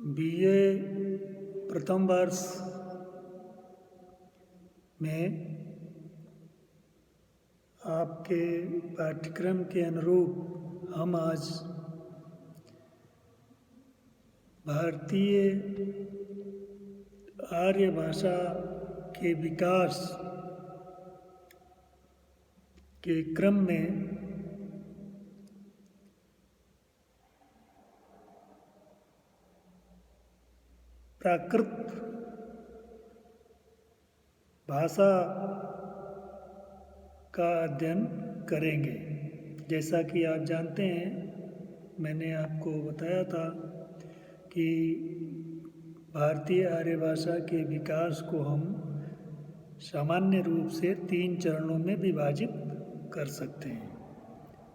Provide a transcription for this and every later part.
BA प्रथम वर्ष में आपके पाठ्यक्रम के अनुरूप हम आज भारतीय आर्य भाषा के विकास के क्रम में प्राकृत भाषा का अध्ययन करेंगे। जैसा कि आप जानते हैं, मैंने आपको बताया था कि भारतीय आर्य भाषा के विकास को हम सामान्य रूप से 3 चरणों में विभाजित कर सकते हैं।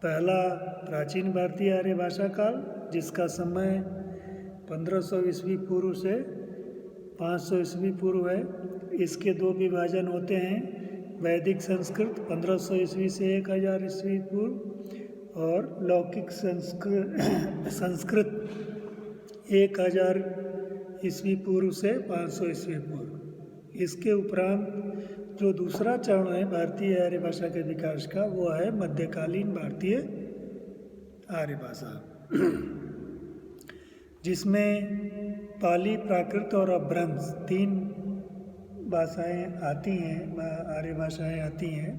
पहला, प्राचीन भारतीय आर्य भाषा काल, जिसका समय 1500 ईस्वी पूर्व से 500 ईस्वी पूर्व है। इसके 2 विभाजन होते हैं, वैदिक संस्कृत 1500 ईस्वी से 1000 ईस्वी पूर्व और लौकिक संस्कृत 1000 ईस्वी पूर्व से 500 ईस्वी पूर्व। इसके उपरांत जो दूसरा चरण है भारतीय आर्य भाषा के विकास का, वो है मध्यकालीन भारतीय आर्य भाषा, जिसमें पाली, प्राकृत और अपभ्रंश 3 भाषाएं आती हैं, आर्य भाषाएं आती हैं।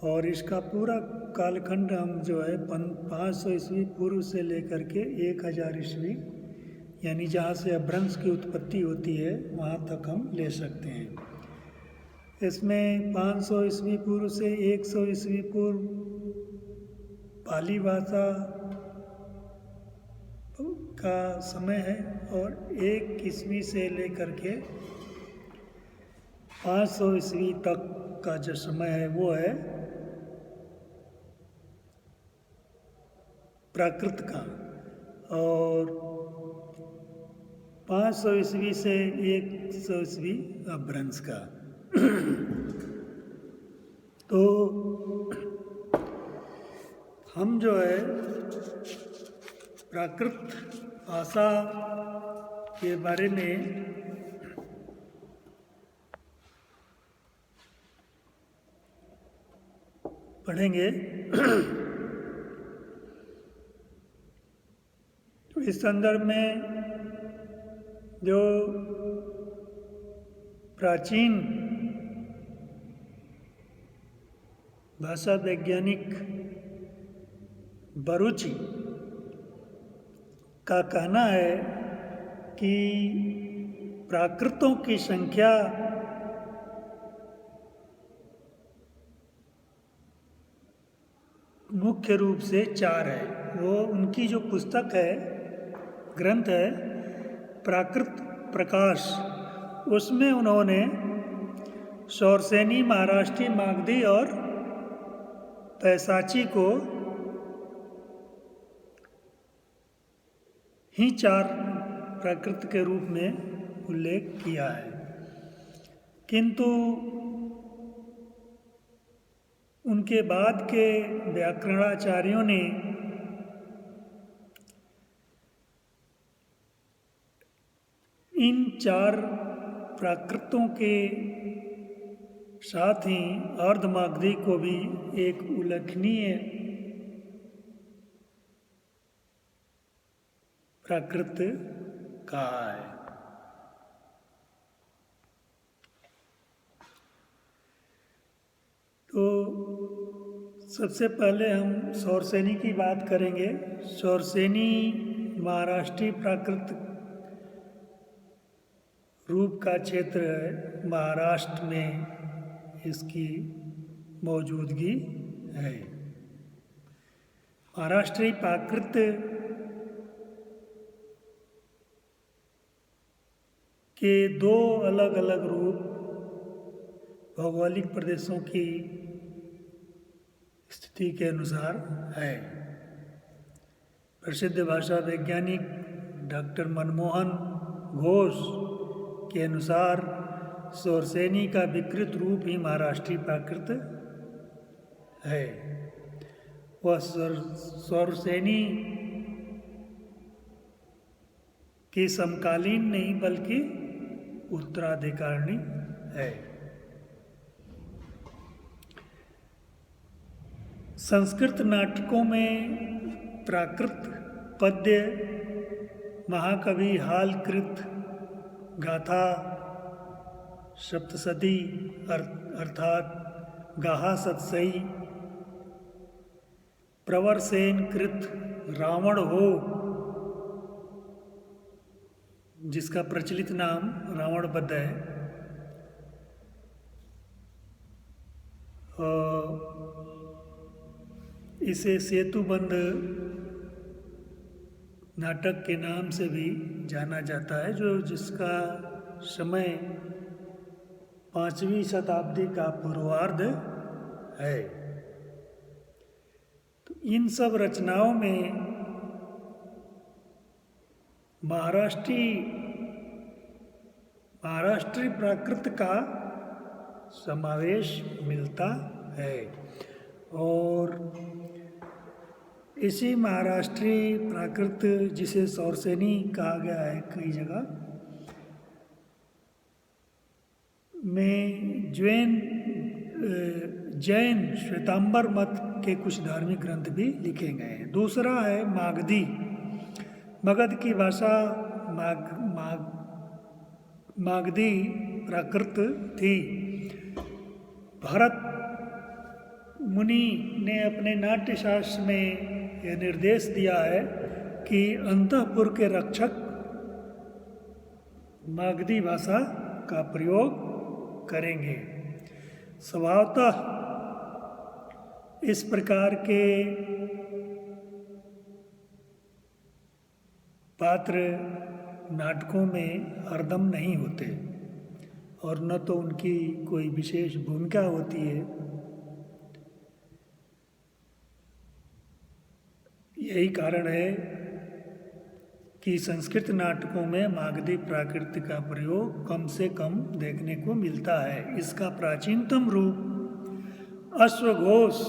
और इसका पूरा कालखंड हम जो है 500 ईस्वी पूर्व से लेकर के 1000 ईस्वी, यानी जहाँ से अपभ्रंश की उत्पत्ति होती है वहाँ तक हम ले सकते हैं। इसमें 500 ईस्वी पूर्व से 100 ईस्वी पूर्व पाली भाषा का समय है और 1 ईस्वी से लेकर के 500 ईस्वी तक का जो समय है वो है प्राकृत का, और 500 ईस्वी से 100 ईस्वी अपभ्रंश का। तो हम जो है प्राकृत भाषा के बारे में पढ़ेंगे। तो इस संदर्भ में जो प्राचीन भाषा वैज्ञानिक बरूची का कहना है कि प्राकृतों की संख्या मुख्य रूप से 4 है। वो उनकी जो पुस्तक है, ग्रंथ है प्राकृत प्रकाश, उसमें उन्होंने शौरसेनी, महाराष्ट्री, मागधी और पैसाची को ही 4 प्राकृत के रूप में उल्लेख किया है। किंतु उनके बाद के व्याकरणाचार्यों ने इन 4 प्राकृतों के साथ ही अर्धमागधी को भी एक उल्लेखनीय प्राकृत कहा है। तो सबसे पहले हम शौरसेनी की बात करेंगे। शौरसेनी महाराष्ट्री प्राकृत रूप का क्षेत्र है, महाराष्ट्र में इसकी मौजूदगी है। महाराष्ट्री प्राकृत के 2 अलग अलग रूप भौगोलिक प्रदेशों की स्थिति के अनुसार है। प्रसिद्ध भाषा वैज्ञानिक डॉक्टर मनमोहन घोष के अनुसार शौरसेनी का विकृत रूप ही महाराष्ट्री प्राकृत है। वह शौरसेनी कि समकालीन नहीं बल्कि उत्तराधिकारिणी है। संस्कृत नाटकों में प्राकृत पद्य, महाकवि हालकृत, गाथा, सप्तशती अर्थात गाहा सतसई, प्रवरसेन कृत रावण हो, जिसका प्रचलित नाम रावण बद्ध है, इसे सेतुबंध नाटक के नाम से भी जाना जाता है, जो जिसका समय 5वीं शताब्दी का पूर्वार्ध है। तो इन सब रचनाओं में महाराष्ट्री प्राकृत का समावेश मिलता है। और इसी महाराष्ट्री प्राकृत, जिसे सौरसेनी कहा गया है कई जगह में, जैन श्वेतांबर मत के कुछ धार्मिक ग्रंथ भी लिखे गए हैं। दूसरा है मागधी। मगध की भाषा मागधी प्राकृत थी। भरत मुनि ने अपने नाट्यशास्त्र में यह निर्देश दिया है कि अंतःपुर के रक्षक मागधी भाषा का प्रयोग करेंगे। स्वभावतः इस प्रकार के पात्र नाटकों में हरदम नहीं होते और न तो उनकी कोई विशेष भूमिका होती है। यही कारण है कि संस्कृत नाटकों में मागधी प्राकृत का प्रयोग कम से कम देखने को मिलता है। इसका प्राचीनतम रूप अश्वघोष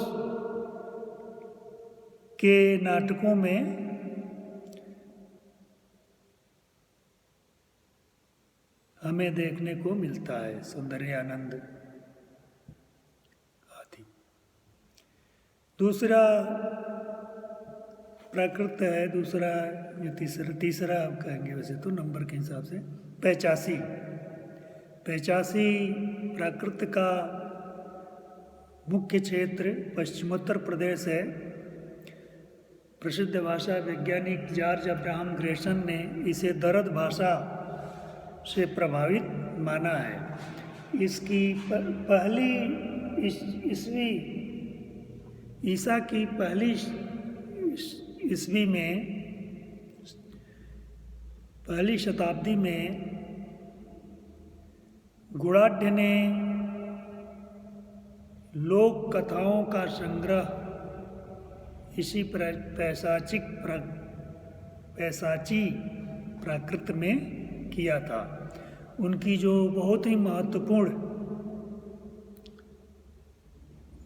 के नाटकों में हमें देखने को मिलता है, सौंदर्यानंद आदि। दूसरा प्राकृत है, दूसरा या तीसरा आप कहेंगे वैसे तो नंबर के हिसाब से, पैचासी प्राकृत का मुख्य क्षेत्र पश्चिमोत्तर प्रदेश है। प्रसिद्ध भाषा वैज्ञानिक जॉर्ज अब्राहम ग्रेसन ने इसे दरद भाषा से प्रभावित माना है। इसकी पहली ईसा की पहली ईस्वी में, पहली शताब्दी में गुणाढ्य ने लोक कथाओं का संग्रह इसी पैसाची प्राकृत में किया था। उनकी जो बहुत ही महत्वपूर्ण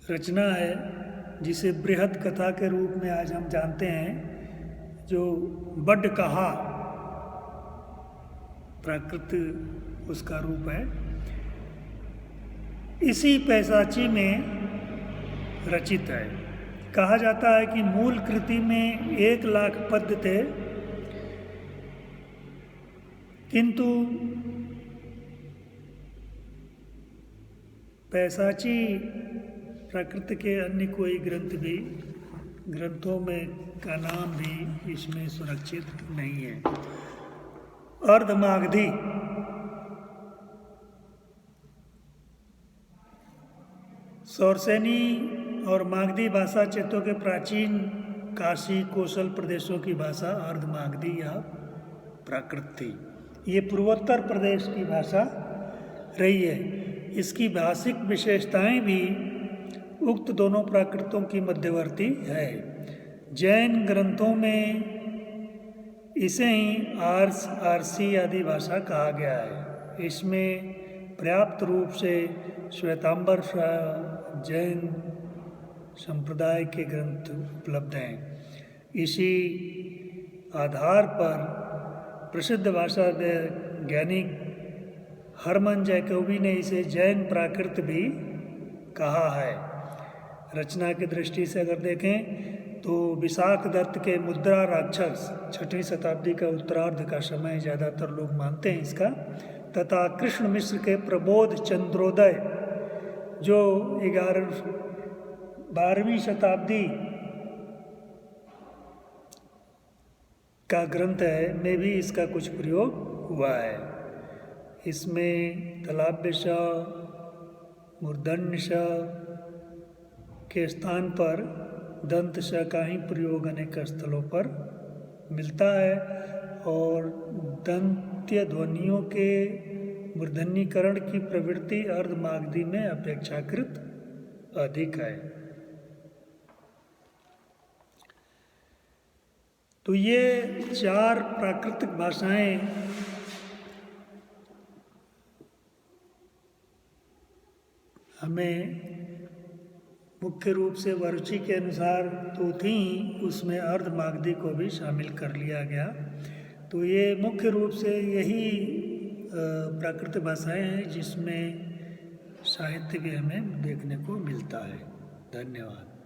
रचना है, जिसे बृहद कथा के रूप में आज हम जानते हैं, जो बड्ड कहा प्राकृत उसका रूप है, इसी पैसाची में रचित है। कहा जाता है कि मूल कृति में 1,00,000 पद्य थे, किंतु पैसाची प्राकृत के अन्य कोई ग्रंथों में का नाम भी इसमें सुरक्षित नहीं है। अर्धमागधी सौरसेनी और मागधी भाषा क्षेत्रों के प्राचीन काशी कोशल प्रदेशों की भाषा अर्धमागधी या प्राकृत थी। ये पूर्वोत्तर प्रदेश की भाषा रही है। इसकी भाषिक विशेषताएं भी उक्त दोनों प्राकृतों की मध्यवर्ती है। जैन ग्रंथों में इसे ही आर्स, आरसी आदि भाषा कहा गया है। इसमें पर्याप्त रूप से श्वेतांबर जैन संप्रदाय के ग्रंथ उपलब्ध हैं। इसी आधार पर प्रसिद्ध भाषा वैज्ञानिक हरमन जैकोबी ने इसे जैन प्राकृत भी कहा है। रचना की दृष्टि से अगर देखें तो विशाख दत्त के मुद्रा राक्षस 6वीं शताब्दी का उत्तरार्ध का समय ज़्यादातर लोग मानते हैं इसका, तथा कृष्ण मिश्र के प्रबोध चंद्रोदय जो 12वीं शताब्दी का ग्रंथ है में भी इसका कुछ प्रयोग हुआ है। इसमें तलाब्य श, मूर्धन्य श के स्थान पर दंत श का ही प्रयोग अनेक स्थलों पर मिलता है और दंत्य ध्वनियों के मूर्धन्यीकरण की प्रवृत्ति अर्धमागधी में अपेक्षाकृत अधिक है। तो ये 4 प्राकृतिक भाषाएं हमें मुख्य रूप से वरुचि के अनुसार तो थी, उसमें अर्धमागधी को भी शामिल कर लिया गया। तो ये मुख्य रूप से यही प्राकृतिक भाषाएं हैं जिसमें साहित्य भी हमें देखने को मिलता है। धन्यवाद।